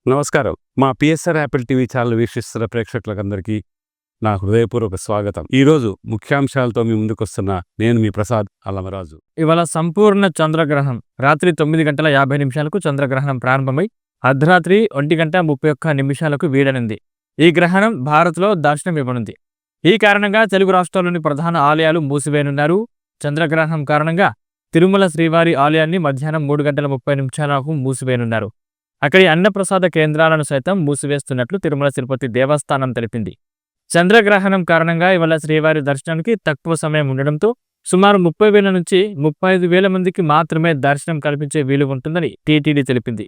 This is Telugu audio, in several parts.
నమస్కారం. మా పిఎస్ఆర్ యాపిల్ టీవీ ఛానల్ వీక్షిస్తున్న ప్రేక్షకులకందరికీ నా హృదయపూర్వక స్వాగతం. ఈరోజు ముఖ్యాంశాలతో మీ ముందుకొస్తున్న నేను మీ ప్రసాద్ అల్లమరాజు. ఇవాళ సంపూర్ణ చంద్రగ్రహణం. రాత్రి 9:50 చంద్రగ్రహణం ప్రారంభమై అర్ధరాత్రి 1:31 వీడనుంది. ఈ గ్రహణం భారత్లో దర్శనం ఇవ్వనుంది. ఈ కారణంగా తెలుగు రాష్ట్రాల్లోని ప్రధాన ఆలయాలు మూసివేయనున్నారు. చంద్రగ్రహణం కారణంగా తిరుమల శ్రీవారి ఆలయాన్ని మధ్యాహ్నం 3:30 మూసివేయనున్నారు. అక్కడి అన్నప్రసాద కేంద్రాలను సైతం మూసివేస్తున్నట్లు తిరుమల తిరుపతి దేవస్థానం తెలిపింది. చంద్రగ్రహణం కారణంగా ఇవాళ శ్రీవారి దర్శనానికి తక్కువ సమయం ఉండడంతో సుమారు 30,000 నుంచి 35,000 మందికి మాత్రమే దర్శనం కల్పించే వీలు ఉంటుందని టీటీడీ తెలిపింది.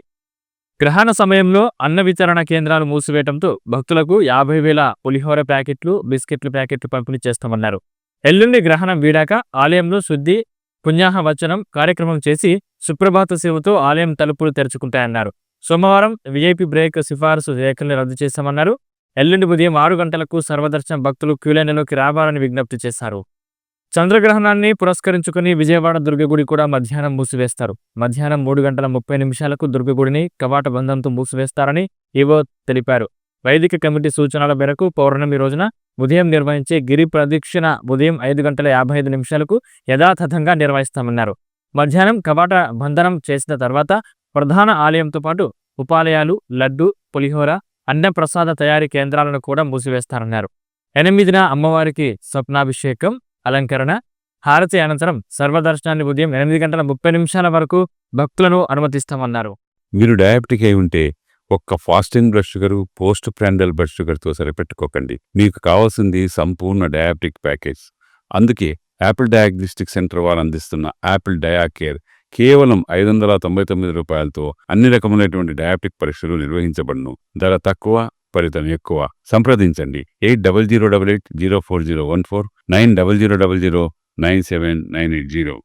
గ్రహణ సమయంలో అన్న వితరణ కేంద్రాలు మూసివేయడంతో భక్తులకు 50,000 పులిహోర ప్యాకెట్లు, బిస్కెట్ల ప్యాకెట్లు పంపిణీ చేస్తామన్నారు. ఎల్లుండి గ్రహణం వీడాక ఆలయంలో శుద్ధి, పుణ్యాహ వచనం కార్యక్రమం చేసి సుప్రభాత సేవతో ఆలయం తలుపులు తెరుచుకుంటాయన్నారు. సోమవారం వీఐపీ బ్రేక్ సిఫారసు రేఖల్ని రద్దు చేశామన్నారు. ఎల్లుండి ఉదయం 6 గంటలకు సర్వదర్శనం భక్తులు క్యూలైన్లోకి రావాలని విజ్ఞప్తి చేశారు. చంద్రగ్రహణాన్ని పురస్కరించుకుని విజయవాడ దుర్గగుడి కూడా మధ్యాహ్నం మూసివేస్తారు. మధ్యాహ్నం 3:30 దుర్గగుడిని కవాట బంధంతో మూసివేస్తారని ఈవో తెలిపారు. వైదిక కమిటీ సూచనల మేరకు పౌర్ణమి రోజున ఉదయం నిర్వహించే గిరి ప్రదక్షిణ ఉదయం 5:55 యథాతథంగా నిర్వహిస్తామన్నారు. మధ్యాహ్నం కవాట బంధనం చేసిన తర్వాత ప్రధాన ఆలయంతో పాటు ఉపాలయాలు, లడ్డు, పులిహోర, అన్నప్రసాద తయారీ కేంద్రాలను కూడా మూసివేస్తారన్నారు. 8న అమ్మవారికి స్వప్నాభిషేకం, అలంకరణ, హారతి అనంతరం సర్వదర్శనాన్ని ఉదయం 8:30 వరకు భక్తులను అనుమతిస్తామన్నారు. మీరు డయాబెటిక్ అయి ఉంటే ఒక్క fasting blood sugar, post prandial blood షుగర్తో సరిపెట్టుకోకండి. మీకు కావాల్సింది సంపూర్ణ డయాబెటిక్ ప్యాకేజ్. అందుకే యాపిల్ డయాగ్నోస్టిక్ సెంటర్ వారు అందిస్తున్న యాపిల్ డయా కేర్ కేవలం 599 రూపాయలతో అన్ని రకములైనటువంటి డయాబెటిక్ పరీక్షలు నిర్వహించబడును. ధర తక్కువ, ఫలితం ఎక్కువ. సంప్రదించండి 8008804014 9000009790.